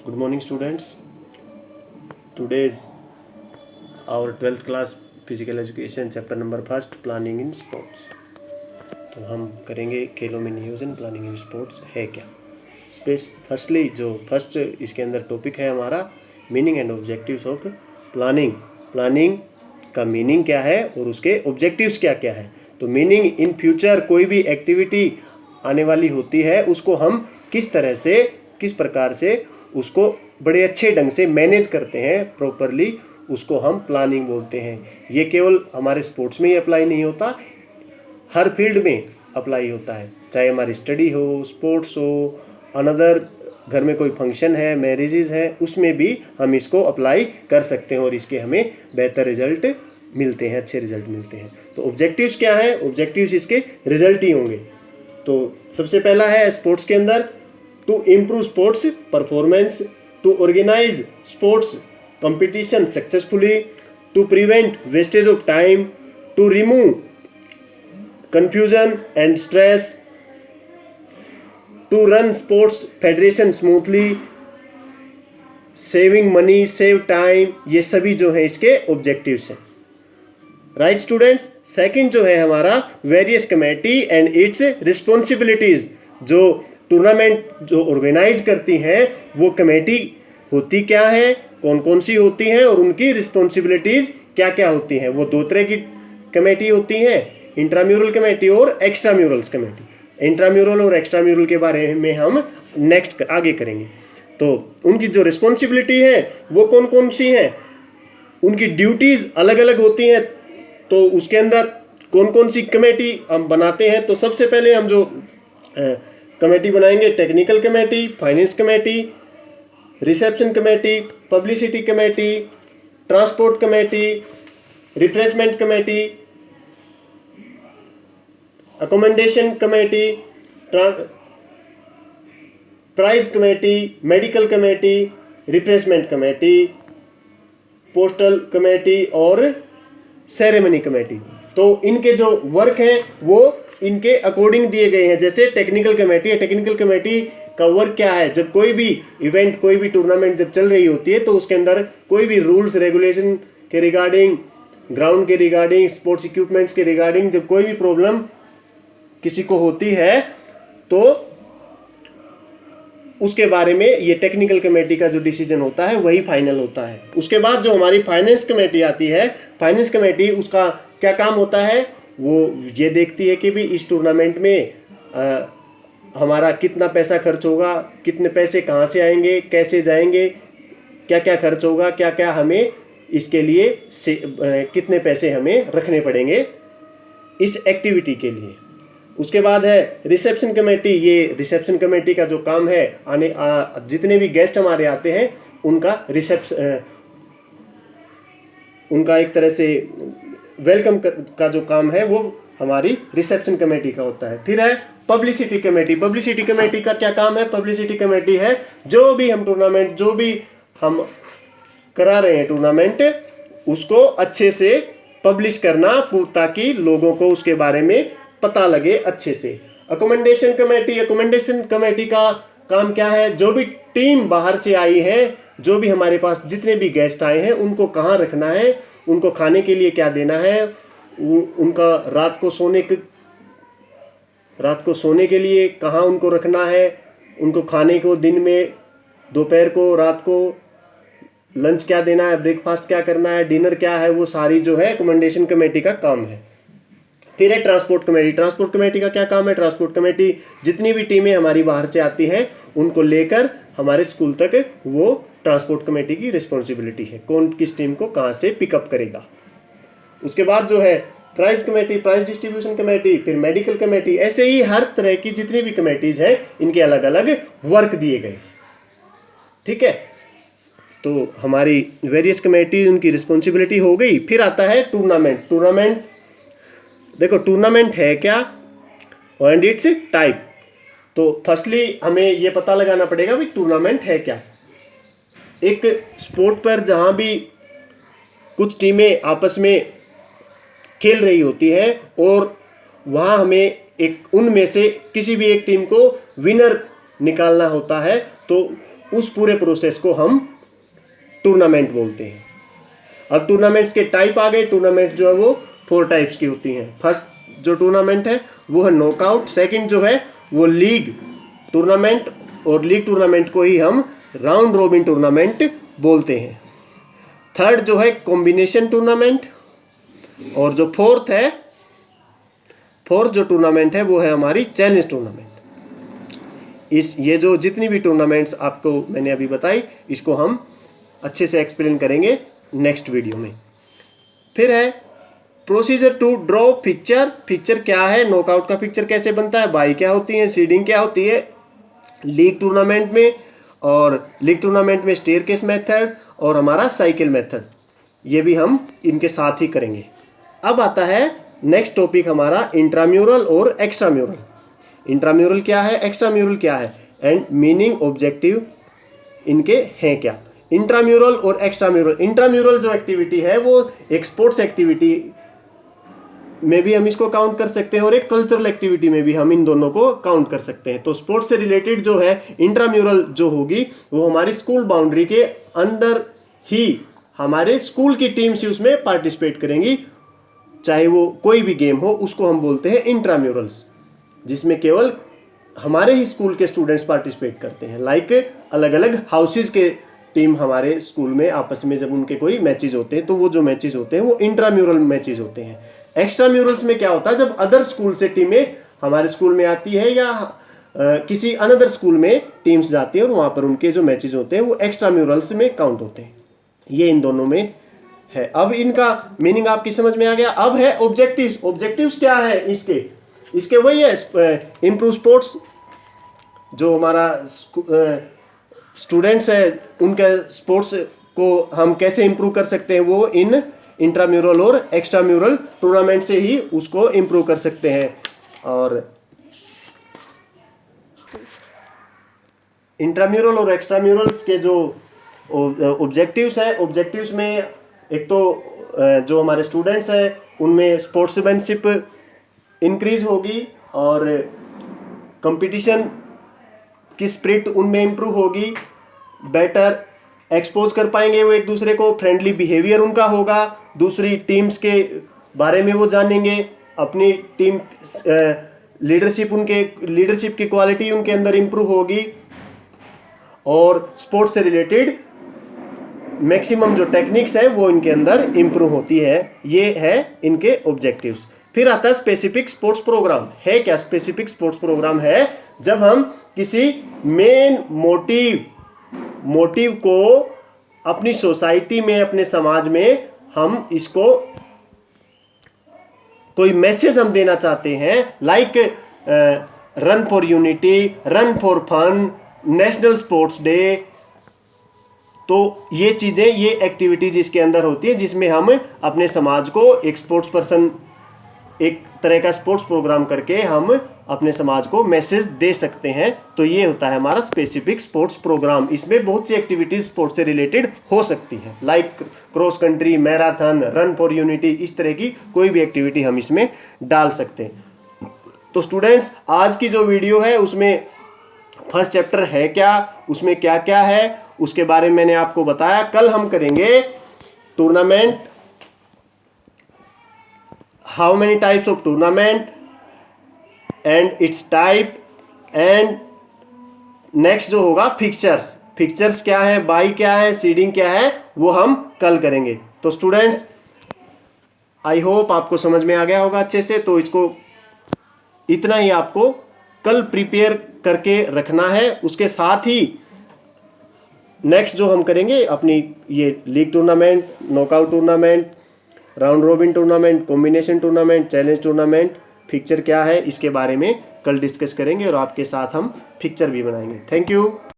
Good morning, students. Today is our 12th class physical education chapter number first, planning in sports. तो हम करेंगे खेलों में नियोजन, प्लानिंग इन स्पोर्ट्स है क्या। फर्स्टली जो फर्स्ट इसके अंदर टॉपिक है हमारा meaning and objectives of planning. Planning का मीनिंग क्या है और उसके ऑब्जेक्टिव्स क्या क्या है। तो मीनिंग, इन फ्यूचर कोई भी एक्टिविटी आने वाली होती है उसको हम किस तरह से, किस प्रकार से उसको बड़े अच्छे ढंग से मैनेज करते हैं प्रॉपरली, उसको हम प्लानिंग बोलते हैं। ये केवल हमारे स्पोर्ट्स में ही अप्लाई नहीं होता, हर फील्ड में अप्लाई होता है, चाहे हमारी स्टडी हो, स्पोर्ट्स हो, अनदर घर में कोई फंक्शन है, मैरिजेज है, उसमें भी हम इसको अप्लाई कर सकते हैं और इसके हमें बेहतर रिजल्ट मिलते हैं, अच्छे रिजल्ट मिलते हैं। तो ऑब्जेक्टिव्स क्या है, ऑब्जेक्टिव्स इसके रिजल्ट ही होंगे। तो सबसे पहला है स्पोर्ट्स के अंदर to improve sports performance, to organize sports competition successfully, to prevent wastage of time, to remove confusion and stress, to run sports federation smoothly, saving money, save time, ये सभी जो है इसके ऑब्जेक्टिव्स हैं। Right students. सेकंड जो है हमारा various committee and it's responsibilities. जो टूर्नामेंट जो ऑर्गेनाइज करती हैं वो कमेटी होती क्या है, कौन कौन सी होती हैं और उनकी रिस्पॉन्सिबिलिटीज क्या क्या होती हैं। वो दो तरह की कमेटी होती हैं, इंट्राम्यूरल कमेटी और एक्स्ट्राम्यूरल्स कमेटी। इंट्राम्यूरल और एक्स्ट्राम्यूरल के बारे में हम नेक्स्ट आगे करेंगे। तो उनकी जो रिस्पॉन्सिबिलिटी है वो कौन कौन सी हैं, उनकी ड्यूटीज अलग अलग होती हैं। तो उसके अंदर कौन कौन सी कमेटी हम बनाते हैं। तो सबसे पहले हम जो कमेटी बनाएंगे, technical committee, finance committee, reception committee, publicity committee, transport committee, refreshment committee, accommodation committee, prize committee, medical committee, refreshment committee, postal committee और सेरेमनी कमेटी। तो इनके जो वर्क हैं वो इनके अकॉर्डिंग दिए गए हैं। जैसे टेक्निकल कमेटी है, टेक्निकल कमेटी का वर्क क्या है, जब कोई भी इवेंट, कोई भी टूर्नामेंट जब चल रही होती है तो उसके अंदर कोई भी रूल्स रेगुलेशन के रिगार्डिंग, ग्राउंड के रिगार्डिंग, स्पोर्ट्स इक्विपमेंट्स के रिगार्डिंग जब कोई भी प्रॉब्लम किसी को होती है तो उसके बारे में ये टेक्निकल कमेटी का जो डिसीजन होता है वही फाइनल होता है। उसके बाद जो हमारी फाइनेंस कमेटी आती है, फाइनेंस कमेटी उसका क्या काम होता है, वो ये देखती है कि भी इस टूर्नामेंट में हमारा कितना पैसा खर्च होगा, कितने पैसे कहाँ से आएंगे, कैसे जाएंगे, क्या क्या खर्च होगा, क्या क्या हमें इसके लिए कितने पैसे हमें रखने पड़ेंगे इस एक्टिविटी के लिए। उसके बाद है रिसेप्शन कमेटी। ये रिसेप्शन कमेटी का जो काम है, जितने भी गेस्ट हमारे आते हैं उनका उनका एक तरह से वेलकम का जो काम है वो हमारी रिसेप्शन कमेटी का होता है। फिर है पब्लिसिटी कमेटी। पब्लिसिटी कमेटी का क्या काम है, पब्लिसिटी कमेटी है जो भी हम टूर्नामेंट, जो भी हम करा रहे हैं टूर्नामेंट, उसको अच्छे से पब्लिश करना ताकि लोगों को उसके बारे में पता लगे अच्छे से। अकोमोडेशन कमेटी, अकोमोडेशन कमेटी का काम क्या है, जो भी टीम बाहर से आई है, जो भी हमारे पास जितने भी गेस्ट आए हैं उनको कहाँ रखना है, उनको खाने के लिए क्या देना है, उनका रात को सोने के लिए कहाँ उनको रखना है, उनको खाने को दिन में, दोपहर को, रात को लंच क्या देना है, ब्रेकफास्ट क्या करना है, डिनर क्या है, वो सारी जो है अकोमोडेशन कमेटी का काम है। फिर है ट्रांसपोर्ट कमेटी। ट्रांसपोर्ट कमेटी का क्या काम है, ट्रांसपोर्ट कमेटी जितनी भी टीमें हमारी बाहर से आती हैं उनको लेकर हमारे स्कूल तक, वो ट्रांसपोर्ट कमेटी की रिस्पॉन्सिबिलिटी है, कौन किस टीम को कहाँ से पिकअप करेगा। उसके बाद जो है prize committee, prize distribution committee, फिर मेडिकल कमेटी, ऐसे ही हर तरह की जितनी भी कमेटीज हैं इनके अलग अलग वर्क दिए गए। ठीक है, तो हमारी वेरियस कमेटी, उनकी रिस्पॉन्सिबिलिटी हो गई। फिर आता है टूर्नामेंट। टूर्नामेंट देखो, टूर्नामेंट है क्या एंड इट्स टाइप। तो फर्स्टली हमें ये पता लगाना पड़ेगा भी टूर्नामेंट है क्या। एक स्पोर्ट पर जहां भी कुछ टीमें आपस में खेल रही होती है और वहां हमें उनमें से किसी भी एक टीम को विनर निकालना होता है, तो उस पूरे प्रोसेस को हम टूर्नामेंट बोलते हैं। अब टूर्नामेंट्स के टाइप आ गए। टूर्नामेंट जो है वो 4 टाइप्स की होती हैं। फर्स्ट जो टूर्नामेंट है वो है नॉकआउट, सेकंड जो है वो लीग टूर्नामेंट, और लीग टूर्नामेंट को ही हम राउंड रोबिन टूर्नामेंट बोलते हैं। थर्ड जो है कॉम्बिनेशन टूर्नामेंट, और जो फोर्थ जो टूर्नामेंट है वो है हमारी चैलेंज टूर्नामेंट। ये जो जितनी भी टूर्नामेंट्स आपको मैंने अभी बताई, इसको हम अच्छे से एक्सप्लेन करेंगे नेक्स्ट वीडियो में। फिर है procedure to draw picture. Picture क्या है, नॉकआउट का पिक्चर कैसे बनता है, बाई क्या होती है, सीडिंग क्या होती है लीग टूर्नामेंट में, और लीग टूर्नामेंट में स्टेयरकेस मेथड और हमारा साइकिल मेथड, ये भी हम इनके साथ ही करेंगे। अब आता है नेक्स्ट टॉपिक हमारा इंट्राम्यूरल और एक्स्ट्राम्यूरल। इंट्राम्यूरल क्या है, एक्स्ट्राम्यूरल क्या है, एंड मीनिंग ऑब्जेक्टिव इनके हैं क्या। इंट्राम्यूरल और एक्स्ट्राम्यूरल, इंट्राम्यूरल जो एक्टिविटी है वो एक स्पोर्ट्स एक्टिविटी में भी हम इसको काउंट कर सकते हैं, और एक कल्चरल एक्टिविटी में भी हम इन दोनों को काउंट कर सकते हैं। तो स्पोर्ट्स से रिलेटेड जो है इंट्राम्यूरल जो होगी वो हमारी स्कूल बाउंड्री के अंदर ही हमारे स्कूल की टीम्स ही उसमें पार्टिसिपेट करेंगी, चाहे वो कोई भी गेम हो, उसको हम बोलते हैं इंट्राम्यूरल्स, जिसमें केवल हमारे ही स्कूल के स्टूडेंट्स पार्टिसिपेट करते हैं। लाइक अलग अलग हाउसेज के टीम हमारे स्कूल में आपस में जब उनके कोई मैचेज होते हैं तो वो जो मैचेज होते हैं वो इंट्राम्यूरल मैचेज होते हैं। एक्स्ट्राम्यूरल्स में क्या होता है, जब अदर स्कूल से टीमें हमारे स्कूल में आती है या किसी अनदर स्कूल में टीम्स जाती है और वहाँ पर उनके जो मैचेज होते हैं वो एक्स्ट्राम्यूरल्स में काउंट होते हैं। ये इन दोनों में है। अब इनका मीनिंग आपकी समझ में आ गया। अब है ऑब्जेक्टिव्स। ऑब्जेक्टिव्स क्या है इसके वही है इम्प्रूव स्पोर्ट्स, जो हमारा स्टूडेंट्स है उनके स्पोर्ट्स को हम कैसे इम्प्रूव कर सकते हैं, वो इन इंट्राम्यूरल और एक्स्ट्राम्यूरल टूर्नामेंट से ही उसको इम्प्रूव कर सकते हैं। और इंट्राम्यूरल और एक्स्ट्राम्यूरल्स के जो ऑब्जेक्टिव्स है, ऑब्जेक्टिव्स में एक तो जो हमारे स्टूडेंट्स हैं उनमें स्पोर्ट्समैनशिप इंक्रीज होगी और कंपटीशन की स्पिरिट उनमें इम्प्रूव होगी, बेटर एक्सपोज कर पाएंगे वो एक दूसरे को, फ्रेंडली बिहेवियर उनका होगा, दूसरी टीम्स के बारे में वो जानेंगे, अपनी टीम लीडरशिप की क्वालिटी उनके अंदर इम्प्रूव होगी, और स्पोर्ट्स से रिलेटेड मैक्सिमम जो टेक्निक्स है वो इनके अंदर इम्प्रूव होती है। ये है इनके ऑब्जेक्टिव्स। फिर आता है स्पेसिफिक स्पोर्ट्स प्रोग्राम। है क्या स्पेसिफिक स्पोर्ट्स प्रोग्राम, है जब हम किसी मेन मोटिव को अपनी सोसाइटी में, अपने समाज में हम इसको कोई मैसेज हम देना चाहते हैं, like run for unity, run for fun, national sports day. तो ये चीज़ें, ये एक्टिविटीज इसके अंदर होती है जिसमें हम अपने समाज को एक स्पोर्ट्स पर्सन, एक तरह का स्पोर्ट्स प्रोग्राम करके हम अपने समाज को मैसेज दे सकते हैं। तो ये होता है हमारा स्पेसिफिक स्पोर्ट्स प्रोग्राम। इसमें बहुत सी एक्टिविटीज स्पोर्ट्स से रिलेटेड हो सकती है, like cross country, marathon, run for unity, इस तरह की कोई भी एक्टिविटी हम इसमें डाल सकते हैं। तो स्टूडेंट्स, आज की जो वीडियो है उसमें फर्स्ट चैप्टर है क्या, उसमें क्या क्या है, उसके बारे में मैंने आपको बताया। कल हम करेंगे tournament, how many types of tournament and it's type, and next जो होगा फिक्चर्स क्या है, बाई क्या है, सीडिंग क्या है, वो हम कल करेंगे। तो स्टूडेंट्स, आई होप आपको समझ में आ गया होगा अच्छे से। तो इसको इतना ही आपको कल प्रिपेयर करके रखना है। उसके साथ ही नेक्स्ट जो हम करेंगे अपनी ये league tournament, knockout tournament, round robin tournament, combination tournament, challenge tournament, fixture क्या है, इसके बारे में कल डिस्कस करेंगे और आपके साथ हम फिक्चर भी बनाएंगे। Thank you.